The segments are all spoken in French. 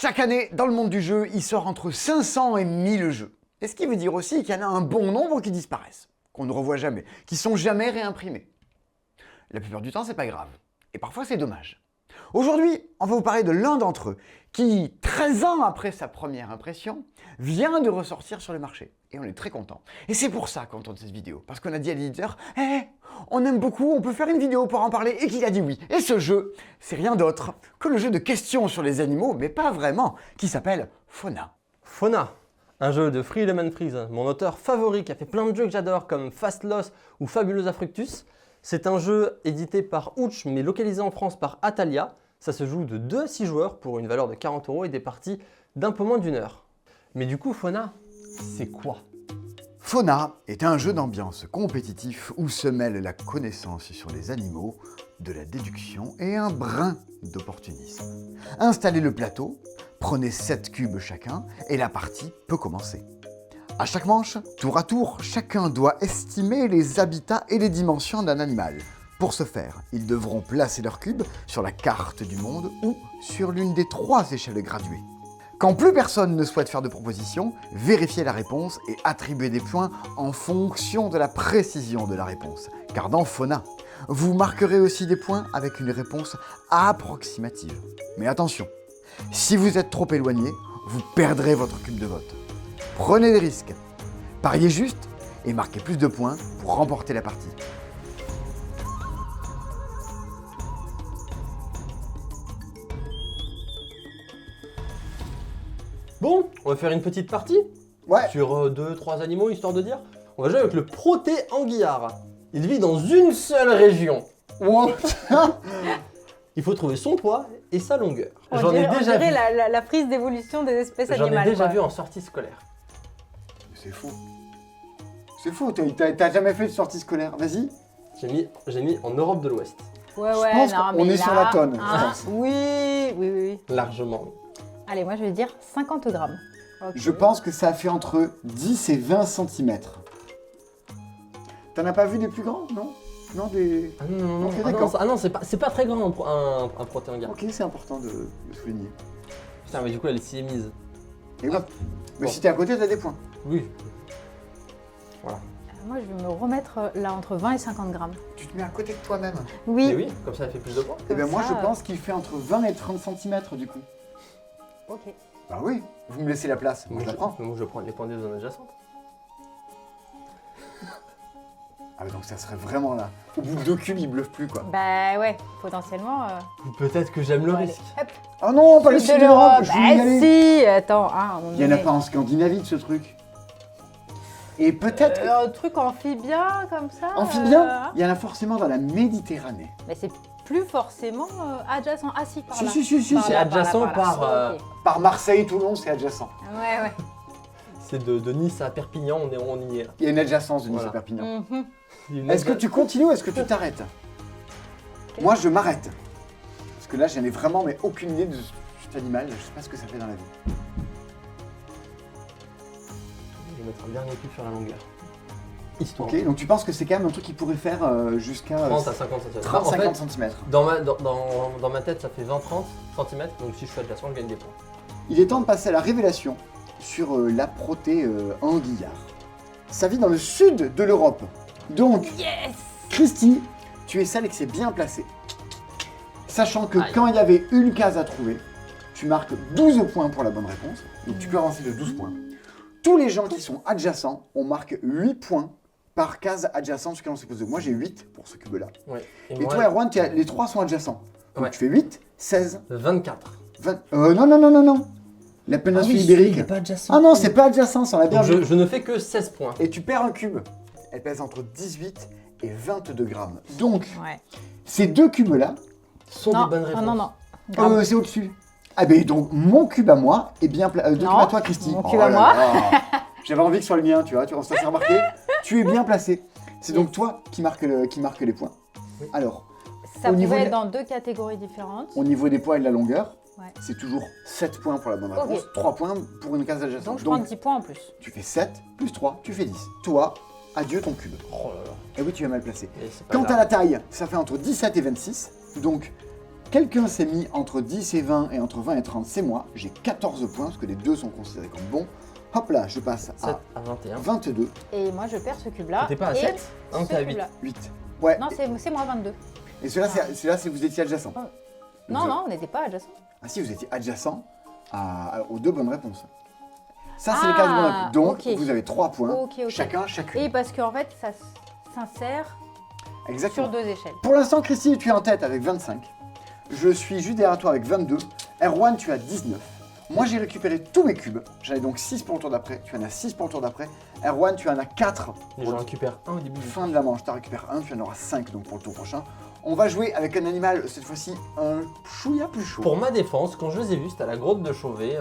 Chaque année, dans le monde du jeu, il sort entre 500 et 1000 jeux. Et ce qui veut dire aussi qu'il y en a un bon nombre qui disparaissent, qu'on ne revoit jamais, qui sont jamais réimprimés. La plupart du temps, c'est pas grave. Et parfois, c'est dommage. Aujourd'hui, on va vous parler de l'un d'entre eux, qui, 13 ans après sa première impression, vient de ressortir sur le marché. Et on est très content. Et c'est pour ça qu'on tourne cette vidéo. Parce qu'on a dit à l'éditeur, on aime beaucoup, on peut faire une vidéo pour en parler, et qu'il a dit oui. Et ce jeu, c'est rien d'autre que le jeu de questions sur les animaux, mais pas vraiment, qui s'appelle Fauna. Fauna, un jeu de Free Lemon Freeze, mon auteur favori qui a fait plein de jeux que j'adore comme Fast Loss ou Fabulosa Fructus. C'est un jeu édité par Ouch mais localisé en France par Atalia. Ça se joue de 2 à 6 joueurs pour une valeur de 40 € et des parties d'un peu moins d'1 heure. Mais du coup, Fauna, c'est quoi? Fauna est un jeu d'ambiance compétitif où se mêlent la connaissance sur les animaux, de la déduction et un brin d'opportunisme. Installez le plateau, prenez 7 cubes chacun et la partie peut commencer. À chaque manche, tour à tour, chacun doit estimer les habitats et les dimensions d'un animal. Pour ce faire, ils devront placer leur cube sur la carte du monde ou sur l'une des 3 échelles graduées. Quand plus personne ne souhaite faire de proposition, vérifiez la réponse et attribuez des points en fonction de la précision de la réponse. Car dans Fauna, vous marquerez aussi des points avec une réponse approximative. Mais attention, si vous êtes trop éloigné, vous perdrez votre cube de vote. Prenez des risques, pariez juste et marquez plus de points pour remporter la partie. Bon, on va faire une petite partie sur 2-3 animaux, histoire de dire. On va jouer avec le Proté anguillard. Il vit dans une seule région. Il faut trouver son poids et sa longueur. J'en ai déjà vu. La prise d'évolution des espèces animales. J'en ai déjà vu en sortie scolaire. C'est faux. C'est faux, t'as jamais fait de sortie scolaire. Vas-y. J'ai mis en Europe de l'Ouest. Ouais, je pense qu'on est sur la tonne. Oui. Largement. Allez, moi je vais dire 50 grammes. Okay. Je pense que ça fait entre 10 et 20 cm. T'en as pas vu des plus grands, non? Non, des... Ah non, okay, d'accord. Ah non, c'est pas très grand un Proté anguillard. Ok, c'est important de souligner. Putain, mais du coup, elle s'y est mise. Et oui. Mais si t'es à côté, t'as des points. Oui. Voilà. Moi, je vais me remettre là entre 20 et 50 grammes. Tu te mets à côté de toi-même. Oui. Et oui, comme ça, elle fait plus de poids. Et bien moi, je pense qu'il fait entre 20 et 30 cm du coup. Ok. Bah oui, vous me laissez la place, moi je la prends. Moi, je prends les points des zones adjacentes. Ah donc ça serait vraiment là. Au bout de 2 cubes, il bluffe plus quoi. Bah ouais, potentiellement. Ou peut-être que j'aime le risque. Hop. Oh non, pas le sud de l'Europe, je voulais y aller. Si, attends, il y en a pas en Scandinavie de ce truc. Et peut-être... un truc amphibien comme ça. Amphibien, il y en a forcément dans la Méditerranée. Mais c'est plus forcément adjacent. Ah si, par là. Si, c'est adjacent par Marseille, Toulon, c'est adjacent. Ouais. C'est de Nice à Perpignan, on y est là. Il y a une adjacence de Nice à Perpignan. Mm-hmm. Est-ce que tu continues ou est-ce que tu t'arrêtes? Moi, je m'arrête. Parce que là, j'en ai vraiment mais aucune idée de cet animal. Je sais pas ce que ça fait dans la vie. Je vais mettre un dernier cube sur la longueur. Histoire. Ok, donc tu penses que c'est quand même un truc qui pourrait faire jusqu'à 30 à 50 cm. 30-50 cm. Dans ma tête, ça fait 20-30 cm, donc si je suis adjacent, je gagne des points. Il est temps de passer à la révélation sur la Proté anguillard. Ça vit dans le sud de l'Europe. Donc, Yes. Christy, tu es celle qui s'est bien placée. Sachant que quand il y avait une case à trouver, tu marques 12 points pour la bonne réponse. Donc tu peux avancer de 12 points. Tous les gens qui sont adjacents, on marque 8 points par case adjacente sur laquelle on s'est posé. Moi j'ai 8 pour ce cube-là. Ouais. Et toi, Erwan, les 3 sont adjacents. Donc tu fais 8, 16, 24. 20... non. La péninsule ibérique. C'est pas adjacent. Ah non, c'est pas adjacent, ça l'a bien vu. Je ne fais que 16 points. Et tu perds un cube. Elle pèse entre 18 et 22 grammes. Donc, ces 2 cubes-là sont des bonnes réponses. Non. C'est au-dessus. Ah ben donc, mon cube à moi est bien placé. 2 cubes à toi, Christy. Mon cube à moi. J'avais envie que ce soit le mien, tu vois, ça s'est remarqué. Tu es bien placé. C'est donc toi qui marque les points. Oui. Alors, ça pouvait être dans 2 catégories différentes. Au niveau des poids et de la longueur, c'est toujours 7 points pour la bonne réponse, 3 points pour une case adjacente. Donc je prends 10 points en plus. Tu fais 7 plus 3, tu fais 10. Toi, adieu ton cube. Oh là là. Et oui, tu es mal placé. Quant à la taille, ça fait entre 17 et 26. Donc, quelqu'un s'est mis entre 10 et 20 et entre 20 et 30, c'est moi. J'ai 14 points, parce que les deux sont considérés comme bons. Hop là, je passe 7 à 21. 22, Et moi, je perds ce cube-là. T'es pas à et 7 Non, ce t'es à 8. cube-là. 8. Ouais. Non, c'est moi 22. Et celui-là, c'est vous étiez adjacent. Non, non, on n'était pas adjacents. Ah si, vous étiez adjacent aux deux bonnes réponses. Ça, c'est les 4 bonnes réponses. Donc, ok. vous avez 3 points, Ok, ok. chacune. Et parce qu'en fait, ça s'insère Exactement. sur 2 échelles. Pour l'instant, Christy, tu es en tête avec 25. Je suis juste derrière toi avec 22. Erwan, tu as 19. Moi, j'ai récupéré tous mes cubes. J'en ai donc 6 pour le tour d'après. Tu en as 6 pour le tour d'après. Erwan, tu en as 4. Et j'en récupère un au début du Fin de la manche, tu en récupères un, tu en auras 5 donc pour le tour prochain. On va jouer avec un animal, cette fois-ci, un chouïa plus chaud. Pour ma défense, quand je les ai vus, c'était à la grotte de Chauvet,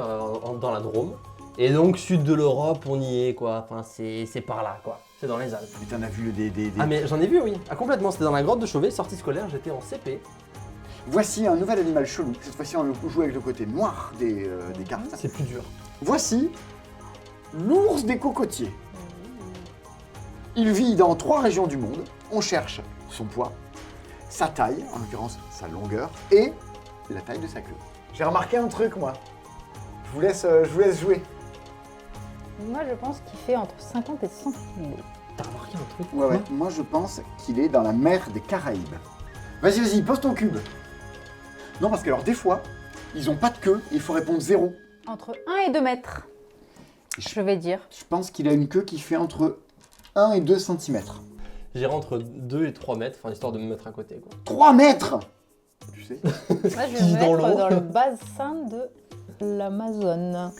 dans la Drôme. Et donc, sud de l'Europe, on y est, quoi. Enfin, c'est par là, quoi. C'est dans les Alpes. Et t'en as vu des... Ah, mais j'en ai vu, oui. Ah, complètement. C'était dans la grotte de Chauvet, sortie scolaire, j'étais en CP. Voici un nouvel animal chelou. Cette fois-ci, on va jouer avec le côté noir des cartes. C'est plus dur. Voici l'ours des cocotiers. Il vit dans 3 régions du monde. On cherche son poids, sa taille, en l'occurrence sa longueur, et la taille de sa queue. J'ai remarqué un truc, moi. Je vous laisse jouer. Moi, je pense qu'il fait entre 50 et 100 kilos. T'as remarqué un truc Ouais. Moi, je pense qu'il est dans la mer des Caraïbes. Vas-y, pose ton cube. Non, parce que alors, des fois, ils ont pas de queue, il faut répondre 0. Entre 1 et 2 mètres, je vais dire. Je pense qu'il a une queue qui fait entre 1 et 2 cm. J'irai entre 2 et 3 mètres, enfin, histoire de me mettre à côté, quoi. 3 mètres. Tu sais. Moi, je Qui vais dans me mettre l'eau. dans le bassin de l'Amazone.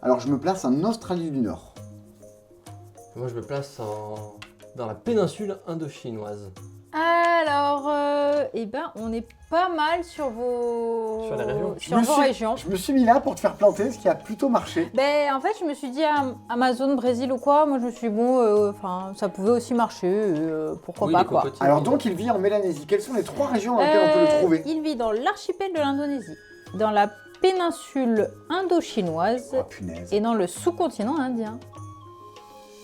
Alors, je me place en Australie du Nord. Moi, je me place dans la péninsule indo-chinoise. Alors, on est pas mal sur vos... Sur les régions. Sur vos régions. Je me suis mis là pour te faire planter, ce qui a plutôt marché. Ben, en fait, je me suis dit Amazon, Brésil ou quoi. Moi, je me suis dit, bon, ça pouvait aussi marcher. Pourquoi Oui, pas, les quoi. cocotiers. Alors donc, il vit en Mélanésie. Quelles sont les 3 régions dans lesquelles on peut le trouver? Il vit dans l'archipel de l'Indonésie, dans la péninsule indo-chinoise Oh, punaise. et dans le sous-continent indien.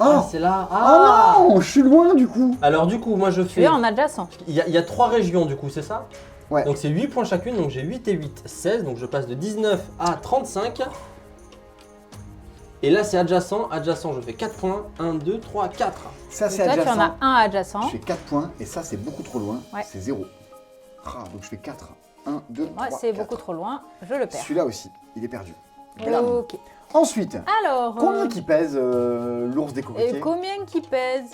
Oh, c'est là. oh non, je suis loin du coup. Alors, du coup, moi, je Tu fais... es en adjacent. Il y a 3 régions, du coup, c'est ça? Ouais. Donc, c'est 8 points chacune, donc j'ai 8 et 8, 16. Donc, je passe de 19 à 35. Et là, c'est adjacent. Adjacent, je fais 4 points. 1, 2, 3, 4. Ça, Donc c'est là, tu adjacent. en as un adjacent. Je fais 4 points et ça, c'est beaucoup trop loin. Ouais. C'est 0. Ah, donc je fais 4. 1, 2, 3, Moi, c'est 4. beaucoup trop loin. Je le perds. Celui-là aussi, il est perdu. Blam. Ok. Ensuite, Alors, combien qui pèse l'ours des et cocotiers? combien qui pèse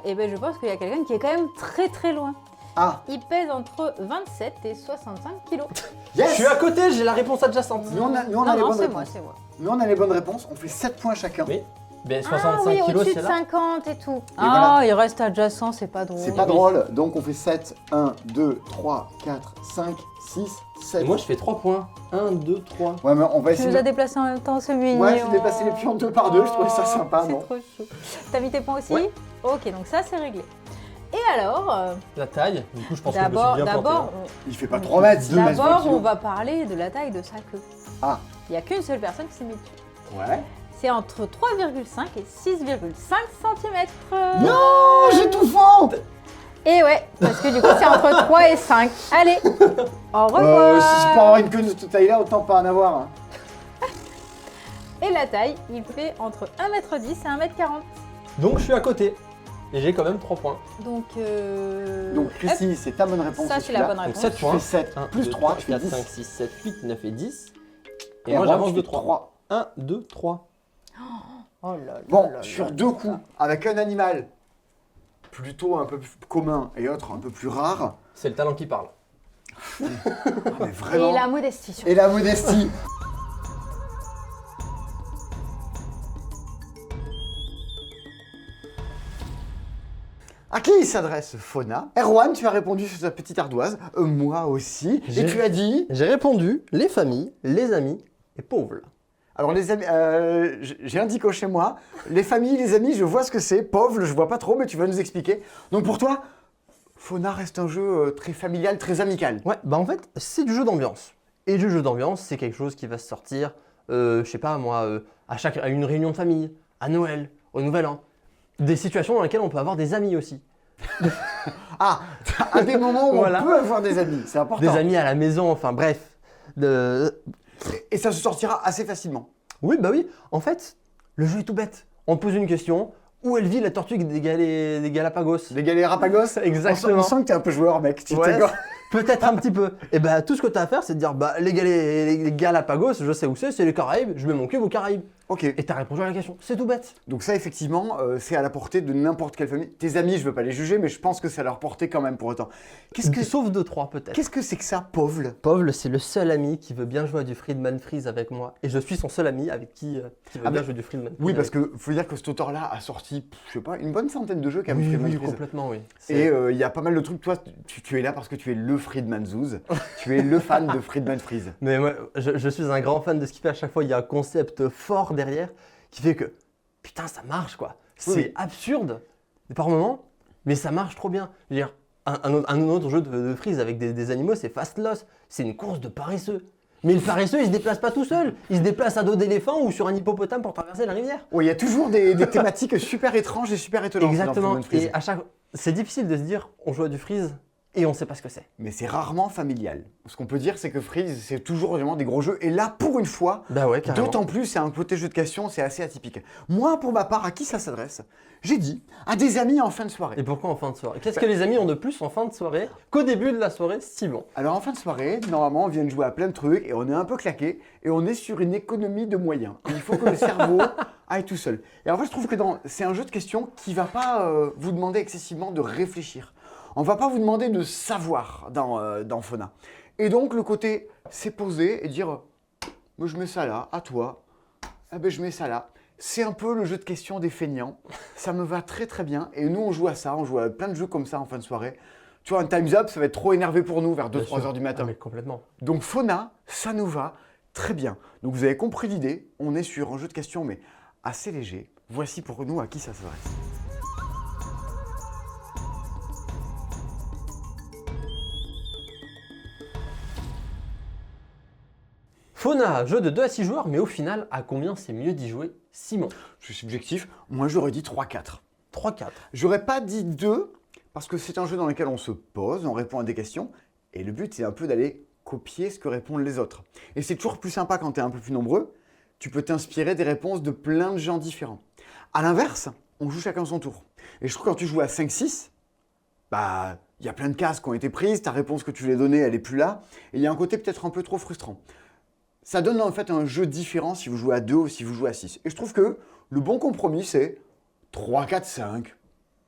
Eh ben, je pense qu'il y a quelqu'un qui est quand même très très loin. Ah, Il pèse entre 27 et 65 kilos. Je yes. suis à côté, j'ai la réponse adjacente. Nous, on a les non, bonnes c'est moi, réponses. c'est moi. Nous, on a les bonnes réponses. On fait 7 points chacun. Oui. Ben, Ah 65 oui, kilos, au-dessus c'est de là. 50 et tout. voilà. Il reste adjacent, c'est pas drôle. C'est pas Oui. drôle. Donc, on fait 7. 1, 2, 3, 4, 5, 6, 7. Et moi, je fais 3 points. 1, 2, 3. Ouais, mais on va Tu essayer nous de... as déplacés en même temps, c'est mignon. Ouais, j'ai déplacé les pions 2 par 2. Je trouvais ça sympa, C'est non? trop chou. T'as mis tes points aussi? Ouais. Ok, donc ça, c'est réglé. Et alors, La taille, du coup, je pense que je me suis bien planté. d'abord, Il fait pas 3 mètres, 2 mètres. 20 d'abord, on kilos. va parler de la taille de sa queue. Ah. Il n'y a qu'une seule personne qui s'est mise dessus. Ouais. C'est entre 3,5 et 6,5 cm. Non, j'ai tout fond. Et ouais, parce que du coup, c'est entre 3 et 5. Allez, au revoir. Si je peux avoir une queue de cette taille-là, autant pas en avoir. Hein. Et la taille, il fait entre 1,10 m et 1,40 m. Donc, je suis à côté. Et j'ai quand même 3 points. Donc, Donc, Chrissy, c'est ta bonne réponse. ça, c'est la bonne Donc, réponse. 7 Tu points. fais 7 1, plus 2, 3, 3, tu fais 4, 10. 5, 6, 7, 8, 9 et 10. Et, Et moi, Erwan, j'avance tu de fais 3. 1, 2, 3. Oh là là Bon, là sur là 2 là. coups, avec un animal plutôt un peu plus commun et autre un peu plus rare. C'est le talent qui parle. Ah, mais vraiment. Et la modestie surtout. Et la modestie. À qui s'adresse Fauna? Erwan, tu as répondu sur ta petite ardoise. Moi aussi. Et J'ai- tu as dit... J'ai répondu les familles, les amis et pauvres. Alors les amis, j'ai un dico chez moi. Les familles, les amis, je vois ce que c'est. Pauvre, je vois pas trop, mais tu vas nous expliquer. Donc pour toi, Fauna reste un jeu très familial, très amical. Ouais, bah en fait, c'est du jeu d'ambiance. Et du jeu d'ambiance, c'est quelque chose qui va se sortir, je sais pas moi, à une réunion de famille, à Noël, au Nouvel An. Des situations dans lesquelles on peut avoir des amis aussi. Ah, à des moments où Voilà. on peut avoir des amis, c'est important. Des amis à la maison, enfin bref. Et ça se sortira assez facilement. Oui, bah oui. En fait, le jeu est tout bête. On pose une question. Où elle vit la tortue des Galapagos? Les Galapagos, Exactement. On sent que t'es un peu joueur, mec. Tu Ouais, t'es quoi peut-être un petit peu. Et bah tout ce que tu as à faire, c'est de dire bah les Galapagos, je sais où c'est les Caraïbes, je mets mon cube aux Caraïbes. Ok. Et t'as répondu à la question. C'est tout bête. Donc ça, effectivement, c'est à la portée de n'importe quelle famille. Tes amis, je veux pas les juger, mais je pense que c'est à leur portée quand même pour autant. Sauf 2-3 peut-être. Qu'est-ce que c'est que ça, Povle? Povle, c'est le seul ami qui veut bien jouer à du Friedman Freeze avec moi. Et je suis son seul ami avec qui veut bien jouer du Friedman Freeze. Oui, parce que faut dire que cet auteur-là a sorti, je sais pas, une bonne centaine de jeux quand même. Oui, Friedman oui, Freeze. complètement, oui. Et il y a pas mal de trucs. Toi, tu es là parce que tu es le Friedman Zouz. Tu es le fan de Friedman Freeze. Mais moi, je suis un grand fan de ce qu'il fait. À chaque fois, il y a un concept fort derrière qui fait que putain, ça marche quoi. C'est Oui. absurde par moments, mais ça marche trop bien. Je veux dire, un autre jeu de freeze avec des animaux, c'est Fast Loss. C'est une course de paresseux. Mais le paresseux, il se déplace pas tout seul. Il se déplace à dos d'éléphant ou sur un hippopotame pour traverser la rivière. Oui, il y a toujours des thématiques super étranges et super étonnantes. dans Exactement. Friedman Freeze. Et à chaque, c'est difficile de se dire, on joue à du freeze et on sait pas ce que c'est. Mais c'est rarement familial. Ce qu'on peut dire, c'est que Freeze, c'est toujours vraiment des gros jeux. Et là, pour une fois, Bah ouais, carrément. d'autant plus, c'est un côté jeu de questions, c'est assez atypique. Moi, pour ma part, à qui ça s'adresse? J'ai dit à des amis en fin de soirée. Et pourquoi en fin de soirée? Qu'est-ce que les amis ont de plus en fin de soirée qu'au début de la soirée, si bon? Alors en fin de soirée, normalement, on vient de jouer à plein de trucs et on est un peu claqué et on est sur une économie de moyens. Il faut que le cerveau aille tout seul. Et en fait, je trouve que c'est un jeu de questions qui va pas vous demander excessivement de réfléchir. On va pas vous demander de savoir dans Fauna. Et donc le côté c'est poser et dire moi je mets ça là, à toi, ah ben je mets ça là. C'est un peu le jeu de questions des feignants. Ça me va très très bien. Et nous on joue à ça, on joue à plein de jeux comme ça en fin de soirée. Tu vois, un Time's Up, ça va être trop énervé pour nous vers 2-3 heures du matin. Ah, mais complètement. Donc Fauna, ça nous va très bien. Donc vous avez compris l'idée, on est sur un jeu de questions mais assez léger. Voici pour nous à qui ça s'adresse. Fauna, jeu de 2 à 6 joueurs, mais au final, à combien c'est mieux d'y jouer, Simon? Je suis subjectif, moi j'aurais dit 3-4. 3-4. J'aurais pas dit 2 parce que c'est un jeu dans lequel on se pose, on répond à des questions et le but c'est un peu d'aller copier ce que répondent les autres. Et c'est toujours plus sympa quand tu es un peu plus nombreux, tu peux t'inspirer des réponses de plein de gens différents. A l'inverse, on joue chacun son tour. Et je trouve que quand tu joues à 5-6, bah il y a plein de cases qui ont été prises, ta réponse que tu voulais donner elle est plus là, et il y a un côté peut-être un peu trop frustrant. Ça donne en fait un jeu différent si vous jouez à 2 ou si vous jouez à 6. Et je trouve que le bon compromis c'est 3, 4, 5,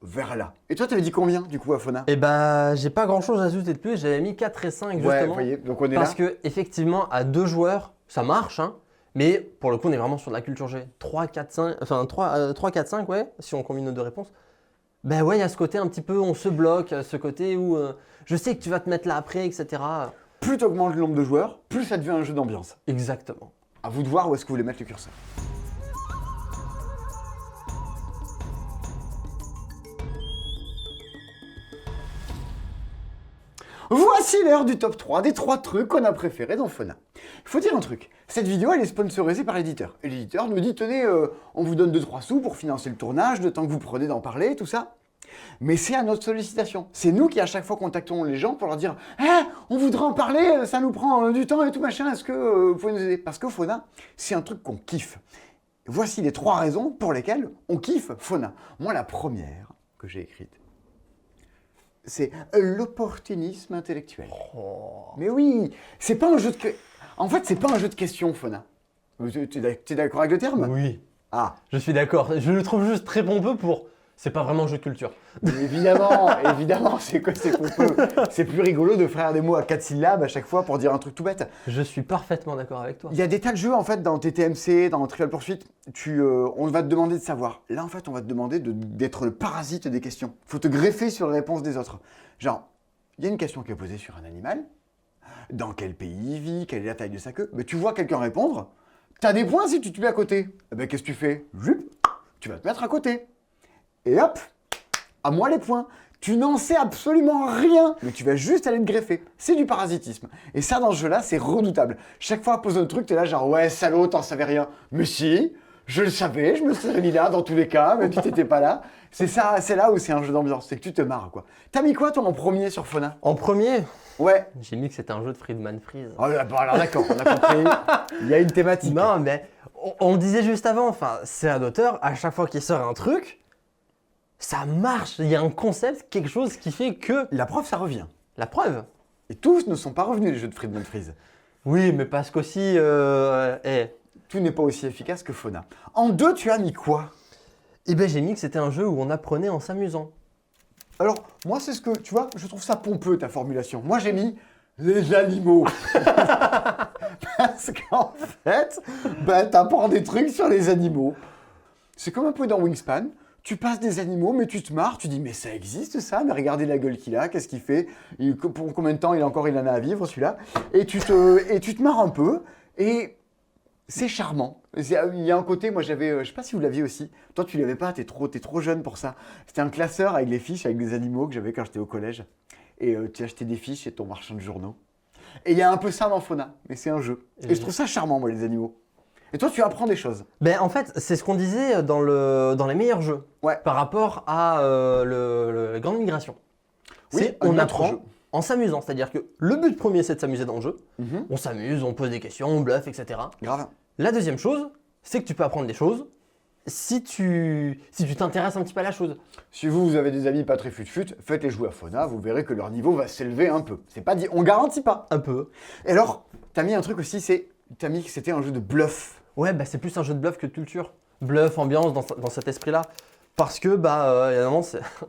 vers là. Et toi, t'avais dit combien, du coup, à Fauna? Eh bah, j'ai pas grand chose à ajouter de plus, j'avais mis 4 et 5 Ouais, justement. vous voyez, donc on est Parce là. que, effectivement, à 2 joueurs, ça marche, hein. Mais pour le coup, on est vraiment sur de la culture G. 3, 4, 5, enfin 3, 4, 5, ouais, si on combine nos deux réponses. Ben ouais, il y a ce côté un petit peu, on se bloque, ce côté où je sais que tu vas te mettre là après, etc. Plus tu augmentes le nombre de joueurs, plus ça devient un jeu d'ambiance. Exactement. À vous de voir où est-ce que vous voulez mettre le curseur. Voici l'heure du top 3 des 3 trucs qu'on a préférés dans Fauna. Il faut dire un truc, cette vidéo elle est sponsorisée par l'éditeur. Et l'éditeur nous dit, tenez, on vous donne 2-3 sous pour financer le tournage, le temps que vous prenez d'en parler, tout ça. Mais c'est à notre sollicitation. C'est nous qui à chaque fois contactons les gens pour leur dire « Ah, on voudrait en parler, ça nous prend du temps et tout machin, est-ce que vous pouvez nous aider ?» Parce que Fauna, c'est un truc qu'on kiffe. Voici les 3 raisons pour lesquelles on kiffe Fauna. Moi, la première que j'ai écrite, c'est l'opportunisme intellectuel. Oh. Mais oui, c'est pas un jeu de... En fait, c'est pas un jeu de questions, Fauna. T'es d'accord avec le terme? Oui, Ah, je suis d'accord. Je le trouve juste très pompeux pour... C'est pas vraiment un jeu de culture. mais évidemment, évidemment, c'est quoi, c'est qu'on peut... C'est plus rigolo de faire des mots à 4 syllabes à chaque fois pour dire un truc tout bête. Je suis parfaitement d'accord avec toi. Il y a des tas de jeux en fait dans TTMC, dans Trivial Pursuit, on va te demander de savoir. Là en fait on va te demander d'être le parasite des questions. Il faut te greffer sur les réponses des autres. Genre, il y a une question qui est posée sur un animal. Dans quel pays il vit? Quelle est la taille de sa queue? Mais tu vois quelqu'un répondre. T'as des points si tu te mets à côté. Eh ben qu'est-ce que tu fais? Jup, tu vas te mettre à côté. Et hop, à moi les points. Tu n'en sais absolument rien, mais tu vas juste aller te greffer. C'est du parasitisme. Et ça, dans ce jeu-là, c'est redoutable. Chaque fois à poser un truc, t'es là genre, ouais, salaud, t'en savais rien. Mais si, Je le savais, je me serais mis là dans tous les cas, même si t'étais pas là. C'est ça, c'est là où c'est un jeu d'ambiance, c'est que tu te marres quoi. T'as mis quoi toi en premier sur Fauna? En premier, Ouais. j'ai mis que c'était un jeu de Friedman Freeze. Oh, bon, alors d'accord, on a compris. Il y a une thématique. Non, mais on le disait juste avant, enfin, c'est un auteur, à chaque fois qu'il sort un truc, ça marche. Il y a un concept, quelque chose qui fait que. La preuve, ça revient. La preuve. Et tous ne sont pas revenus les jeux de Friedman Freeze. Oui, mais parce qu'aussi. Tout n'est pas aussi efficace que Fauna. En 2, tu as mis quoi? Eh ben, j'ai mis que c'était un jeu où on apprenait en s'amusant. Alors, moi, c'est ce que, tu vois, je trouve ça pompeux ta formulation. Moi, j'ai mis les animaux. Parce qu'en fait, t'apprends des trucs sur les animaux. C'est comme un peu dans Wingspan. Tu passes des animaux, mais tu te marres, tu dis mais ça existe ça, mais regardez la gueule qu'il a, qu'est-ce qu'il fait, pour combien de temps il en a à vivre celui-là, et tu te marres un peu, et c'est charmant. Il y a un côté, moi j'avais, je sais pas si vous l'aviez aussi, toi tu l'avais pas, t'es trop jeune pour ça. C'était un classeur avec les fiches, avec des animaux que j'avais quand j'étais au collège, et tu achetais des fiches chez ton marchand de journaux. Et il y a un peu ça dans Fauna, mais c'est un jeu. Et je trouve ça charmant moi les animaux. Et toi, tu apprends des choses. Ben, en fait, c'est ce qu'on disait dans les meilleurs jeux. Ouais. Par rapport à la Grande Migration. Oui, on un autre apprend jeu. en s'amusant. C'est-à-dire que le but premier, c'est de s'amuser dans le jeu. Mhm. On s'amuse, on pose des questions, on bluffe, etc. Grave. La deuxième chose, c'est que tu peux apprendre des choses si tu t'intéresses un petit peu à la chose. Si vous avez des amis pas très fut-fut, faites-les jouer à Fauna, vous verrez que leur niveau va s'élever un peu. C'est pas dit, on garantit pas. Un peu. Et alors, t'as mis un truc aussi, t'as mis que c'était un jeu de bluff. Ouais, bah, c'est plus un jeu de bluff que de culture. Bluff, ambiance, dans cet esprit-là. Parce que, évidemment,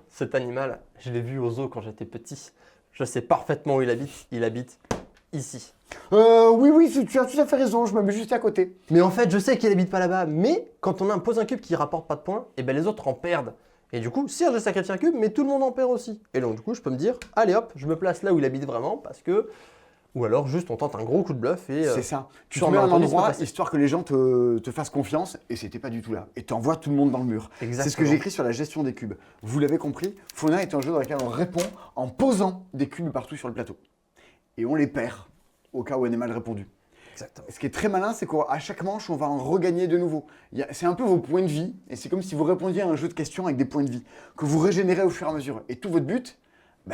cet animal, je l'ai vu au zoo quand j'étais petit. Je sais parfaitement où il habite. Il habite ici. Oui, tu as tout à fait raison, je me mets juste à côté. Mais en fait, je sais qu'il habite pas là-bas. Mais quand on impose un cube qui rapporte pas de points, et ben les autres en perdent. Et du coup, certes, j'ai sacrifié un cube, mais tout le monde en perd aussi. Et donc, du coup, je peux me dire, allez hop, je me place là où il habite vraiment, parce que. Ou alors, juste, on tente un gros coup de bluff et. C'est ça. Tu te sur mets à un malentendu, endroit, c'est pas histoire que les gens te fassent confiance, et c'était pas du tout là. Et t'envoies tout le monde dans le mur. Exactement. C'est ce que j'ai écrit sur la gestion des cubes. Vous l'avez compris, Fauna est un jeu dans lequel on répond en posant des cubes partout sur le plateau. Et on les perd, au cas où on est mal répondu. Exactement. Ce qui est très malin, c'est qu'à chaque manche, on va en regagner de nouveau. C'est un peu vos points de vie, et c'est comme si vous répondiez à un jeu de questions avec des points de vie, que vous régénérez au fur et à mesure. Et tout votre but,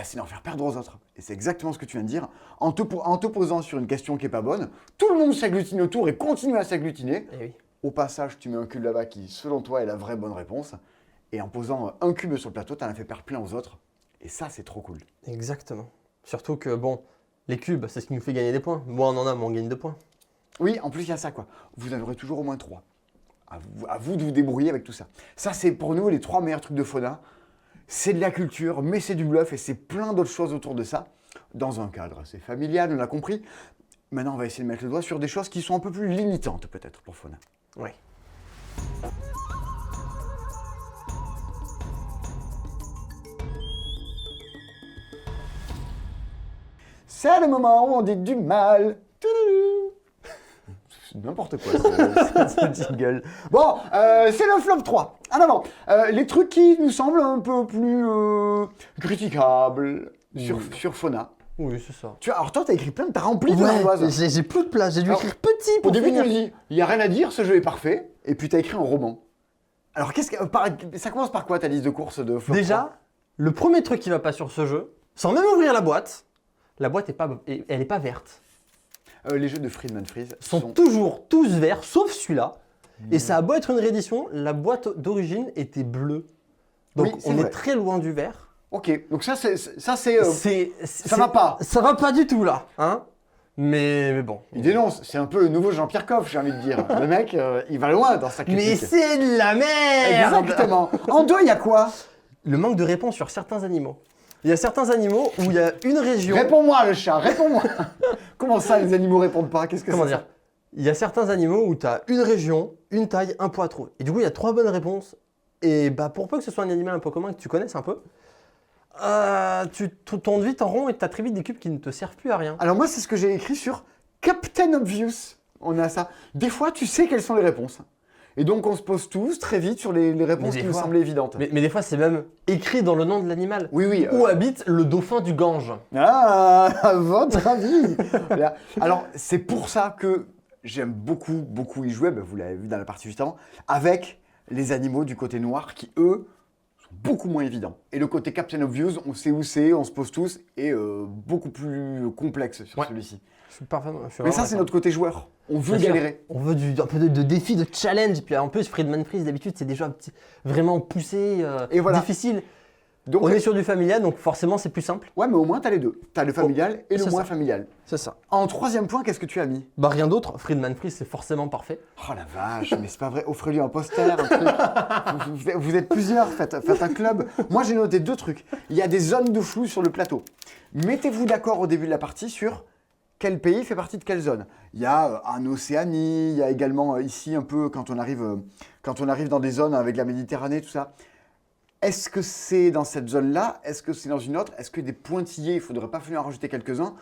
c'est d'en faire perdre aux autres. Et c'est exactement ce que tu viens de dire. En te posant sur une question qui n'est pas bonne, tout le monde s'agglutine autour et continue à s'agglutiner. Eh oui. Au passage, tu mets un cube là-bas qui, selon toi, est la vraie bonne réponse. Et en posant un cube sur le plateau, tu en as fait perdre plein aux autres. Et ça, c'est trop cool. Exactement. Surtout que, bon, les cubes, c'est ce qui nous fait gagner des points. Moins on en a, moins on gagne de points. Oui, en plus, il y a ça, quoi. Vous en aurez toujours au moins 3. À vous de vous débrouiller avec tout ça. Ça, c'est pour nous les 3 meilleurs trucs de Fauna. C'est de la culture, mais c'est du bluff et c'est plein d'autres choses autour de ça. Dans un cadre assez familial, on l'a compris. Maintenant, on va essayer de mettre le doigt sur des choses qui sont un peu plus limitantes, peut-être, pour Fauna. Oui. C'est le moment où on dit du mal. Touloulou. C'est n'importe quoi, ce jingle. Bon, c'est le flop 3. En avant. Les trucs qui nous semblent un peu plus critiquables sur Fauna. Oui, c'est ça. Alors toi, t'as écrit plein, t'as rempli ton ardoise. J'ai plus de place, j'ai dû Alors, écrire petit pour Au début, tu finir. me dis, il n'y a rien à dire, ce jeu est parfait. Et puis t'as écrit un roman. Alors, ça commence par quoi ta liste de courses de flop 3? Déjà, le premier truc qui va pas sur ce jeu, sans même ouvrir la boîte elle est pas verte. Les jeux de Friedman Freeze Sont toujours tous verts, sauf celui-là. Et ça a beau être une réédition, la boîte d'origine était bleue. Donc Oui, c'est on vrai. est très loin du vert. Ok, donc ça va pas. Ça va pas du tout là, hein. Mais bon. Il dénonce, c'est un peu le nouveau Jean-Pierre Coff, j'ai envie de dire. Le mec, il va loin dans sa critique. Mais c'est de la merde. Exactement. En 2, il y a quoi? Le manque de réponse sur certains animaux. Il y a certains animaux où il y a une région. Réponds-moi le chat, réponds-moi. Comment ça, les animaux répondent pas? Qu'est-ce que Comment c'est dire? Il y a certains animaux où tu as une région, une taille, un poids à trouver. Et du coup, il y a 3 bonnes réponses. Et pour peu que ce soit un animal un peu commun que tu connaisses un peu, tu tournes vite en rond et tu as très vite des cubes qui ne te servent plus à rien. Alors moi, c'est ce que j'ai écrit sur Captain Obvious. On a ça. Des fois, tu sais quelles sont les réponses. Et donc, on se pose tous très vite sur les réponses des qui nous fois- semblaient évidentes. Mais des fois, c'est même écrit dans le nom de l'animal. Oui. Où habite le dauphin du Gange. Ah, à votre avis. Voilà. Alors, c'est pour ça que j'aime beaucoup y jouer, vous l'avez vu dans la partie juste avant, avec les animaux du côté noir qui, eux, sont beaucoup moins évidents. Et le côté Captain Obvious, on sait où c'est, on se pose tous, est beaucoup plus complexe sur celui-ci. Je suis parfaitement. Mais ça, c'est notre côté joueur. On veut galérer. On veut un peu de défi, de challenge. Puis en plus, Friedman Freeze, d'habitude, c'est déjà vraiment poussé, Et voilà. difficile. Donc, on est sur du familial, donc forcément, c'est plus simple. Ouais, mais au moins, tu as les deux. Tu as le familial et le moins familial. C'est ça. En troisième point, qu'est-ce que tu as mis? Bah rien d'autre, Friedman Freeze, c'est forcément parfait. Oh la vache, mais c'est pas vrai. Offrez-lui un poster, un truc. Vous êtes plusieurs, faites un club. Moi, j'ai noté 2 trucs. Il y a des zones de flou sur le plateau. Mettez-vous d'accord au début de la partie sur quel pays fait partie de quelle zone. Il y a en Océanie, il y a également ici un peu quand on arrive dans des zones avec la Méditerranée, tout ça. Est-ce que c'est dans cette zone-là? Est-ce que c'est dans une autre? Est-ce que des pointillés, il ne faudrait pas falloir en rajouter quelques-uns?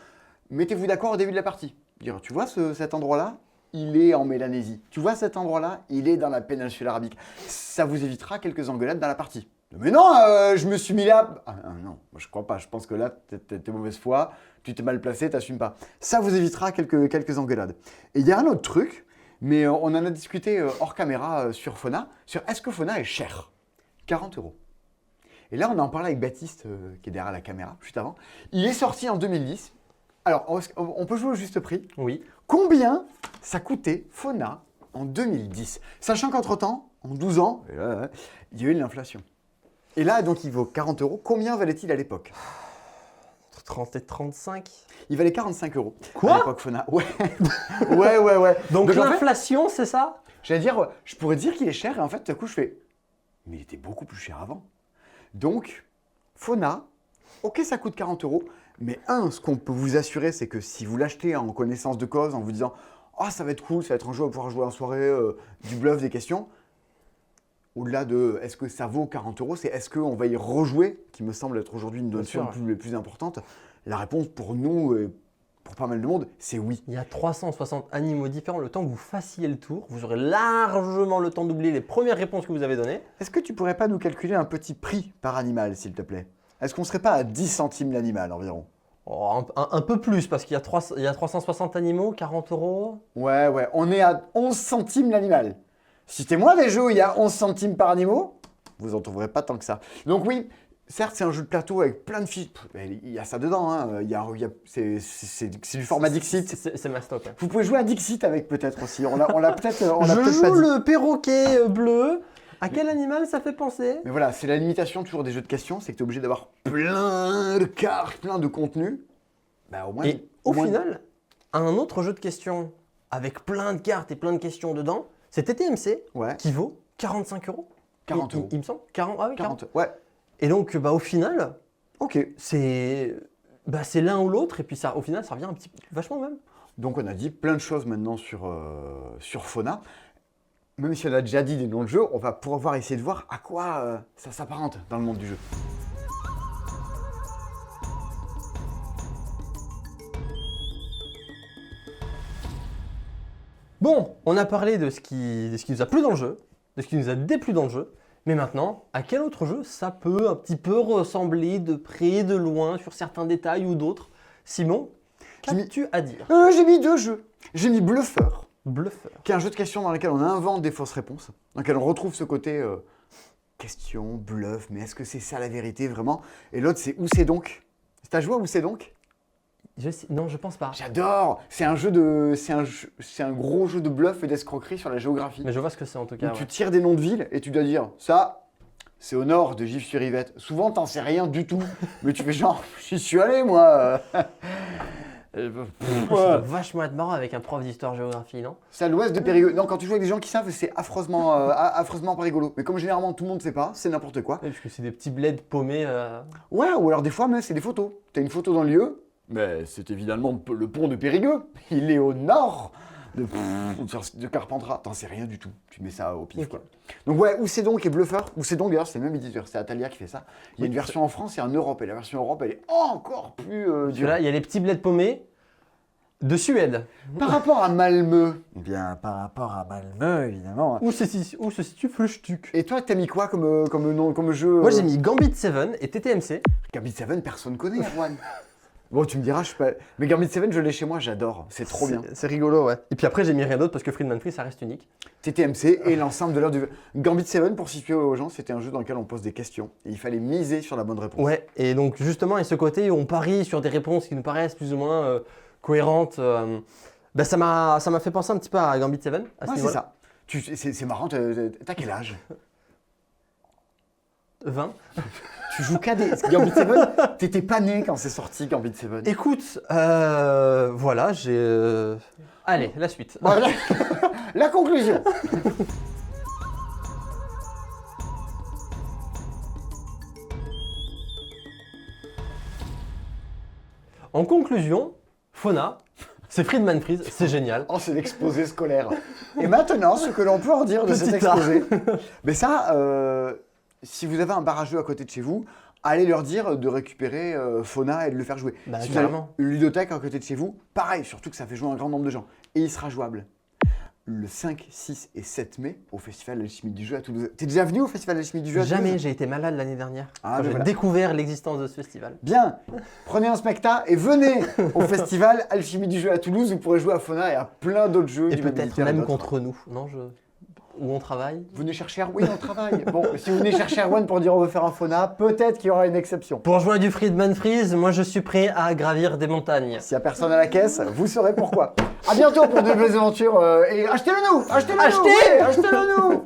Mettez-vous d'accord au début de la partie. Dire, tu vois cet endroit-là? Il est en Mélanésie. Tu vois cet endroit-là? Il est dans la péninsule arabique. Ça vous évitera quelques engueulades dans la partie. Mais non, je me suis mis là. Non, moi, je crois pas. Je pense que là, t'es mauvaise foi, tu t'es mal placé, t'assumes pas. Ça vous évitera quelques engueulades. Et il y a un autre truc, mais on en a discuté hors caméra sur Fauna, sur est-ce que Fauna est cher? 40 €. Et là, on en parlait avec Baptiste, qui est derrière la caméra, juste avant. Il est sorti en 2010. Alors, on peut jouer au juste prix. Oui. Combien ça coûtait Fauna en 2010? Sachant qu'entre-temps, en 12 ans, il y a eu l'inflation. Et là, donc, il vaut 40 €. Combien valait-il à l'époque? Entre 30 et 35. Il valait 45 € Quoi à l'époque Fauna. Ouais. ouais. Donc en fait, l'inflation, c'est ça? j'allais dire, je pourrais dire qu'il est cher, et en fait, tout à coup, je fais, mais il était beaucoup plus cher avant. Donc, Fauna, ok, ça coûte 40 €, mais ce qu'on peut vous assurer, c'est que si vous l'achetez en connaissance de cause, en vous disant, oh, ça va être cool, ça va être un jeu, on va pouvoir jouer en soirée, du bluff, des questions, au-delà de est-ce que ça vaut 40 €, c'est est-ce qu'on va y rejouer, qui me semble être aujourd'hui une notion plus importante. La réponse pour nous, et pour pas mal de monde, c'est oui. Il y a 360 animaux différents. Le temps que vous fassiez le tour, vous aurez largement le temps d'oublier les premières réponses que vous avez données. Est-ce que tu pourrais pas nous calculer un petit prix par animal, s'il te plaît? Est-ce qu'on serait pas à 10 centimes l'animal environ? Un peu plus, parce qu'il y a 360 animaux, 40 €. Ouais, on est à 11 centimes l'animal. Citez-moi des jeux où il y a 11 centimes par animal, vous en trouverez pas tant que ça. Donc oui, certes, c'est un jeu de plateau avec plein de fiches. Il y a ça dedans, hein. C'est du format Dixit. C'est ma stock. Hein. Vous pouvez jouer à Dixit avec peut-être aussi. On l'a peut-être Je joue pas dit. le perroquet bleu. À quel animal ça fait penser? Mais voilà, c'est la limitation toujours des jeux de questions, c'est que tu es obligé d'avoir plein de cartes, plein de contenu. Bah, Et au final, un autre jeu de questions avec plein de cartes et plein de questions dedans, c'est TTMC qui vaut 45 €. 40 €. Il me semble. 40, ah oui, 40. Ouais. Et donc, au final, ok, c'est l'un ou l'autre, et puis ça, au final, ça revient un petit peu vachement même. Donc on a dit plein de choses maintenant sur Fauna. Même si on a déjà dit des noms de jeux, on va pouvoir essayer de voir à quoi ça s'apparente dans le monde du jeu. Bon, on a parlé de ce qui nous a plu dans le jeu, de ce qui nous a déplu dans le jeu, mais maintenant, à quel autre jeu ça peut un petit peu ressembler de près, de loin, sur certains détails ou d'autres? Simon, qu'as-tu à dire? J'ai mis 2 jeux. J'ai mis Bluffer, qui est un jeu de questions dans lequel on invente des fausses réponses, dans lequel on retrouve ce côté question, bluff, mais est-ce que c'est ça la vérité vraiment? Et l'autre, c'est Où c'est donc? T'as joué à Où c'est donc? Non, je pense pas. J'adore. C'est un gros jeu de bluff et d'escroquerie sur la géographie. Mais je vois ce que c'est en tout cas. Donc tu tires des noms de villes et tu dois dire ça, c'est au nord de Gif-sur-Yvette. Souvent t'en sais rien du tout, mais tu fais genre j'y suis allé moi. Ça doit vachement être marrant avec un prof d'histoire-géographie, non? C'est à l'ouest de Périgueux. Non, quand tu joues avec des gens qui savent, c'est affreusement pas rigolo. Mais comme généralement tout le monde ne sait pas, c'est n'importe quoi. Oui, parce que c'est des petits bleds paumés. Ouais, ou alors des fois, mais c'est des photos. T'as une photo dans le lieu. Mais c'est évidemment le pont de Périgueux. Il est au nord de Carpentras. T'en sais rien du tout. Tu mets ça au pif, quoi. Donc ouais, Où c'est donc et Bluffer. Où c'est donc d'ailleurs, c'est le même éditeur. C'est Atalia qui fait ça. Il y a une version en France et en Europe. Et la version Europe, elle est encore plus dure. Là, il y a les petits bleds paumés de Suède. Par rapport à Malmö. Eh bien, par rapport à Malmö, évidemment. Où se situe Flüchtück. Et toi, t'as mis quoi comme jeu? Moi, j'ai mis Gambit 7 et TTMC. Gambit 7, personne connaît, Erwan. Bon, tu me diras, je suis pas... Mais Gambit 7, je l'ai chez moi, j'adore. C'est trop bien. C'est rigolo, ouais. Et puis après, j'ai mis rien d'autre parce que Friedman Freeze, ça reste unique. TTMC et l'ensemble de l'heure du... Gambit 7, pour situer aux gens, c'était un jeu dans lequel on pose des questions. Et il fallait miser sur la bonne réponse. Ouais, et donc justement, et ce côté où on parie sur des réponses qui nous paraissent plus ou moins cohérentes, bah, ça m'a fait penser un petit peu à Gambit 7 à ce Ouais, c'est niveau-là. ça. C'est marrant, t'as quel âge? 20. Tu joues qu'à des... Gambit 7, t'étais pas né quand c'est sorti Gambit 7. Écoute, voilà, j'ai... Allez, la suite. Voilà. La conclusion. En conclusion, Fauna, c'est Friedman Freeze, c'est génial. Oh, c'est l'exposé scolaire. Et maintenant, ce que l'on peut en dire de cet Petit art. exposé. Mais ça, si vous avez un bar à jeux à côté de chez vous, allez leur dire de récupérer Fauna et de le faire jouer. Bah, si vous avez carrément. une ludothèque à côté de chez vous, pareil, surtout que ça fait jouer un grand nombre de gens. Et il sera jouable le 5, 6 et 7 mai au Festival Alchimie du Jeu à Toulouse. T'es déjà venu au Festival Alchimie du Jeu à Toulouse? Jamais, j'ai été malade l'année dernière. Ah, quand mais j'ai voilà. découvert l'existence de ce festival. Bien, prenez un spectacle et venez au Festival Alchimie du Jeu à Toulouse. Vous pourrez jouer à Fauna et à plein d'autres jeux. Et du peut-être Militaire même d'autres. contre nous, non où on travaille. Venez chercher Erwan au travail. Bon, si vous venez chercher Erwan pour dire on veut faire un Fauna, peut-être qu'il y aura une exception. Pour jouer à du Friedman Freeze, moi je suis prêt à gravir des montagnes. S'il n'y a personne à la caisse, vous saurez pourquoi. À bientôt pour de nouvelles aventures et achetez-le nous. Achetez-le nous. Achetez Oui, achetez-le nous.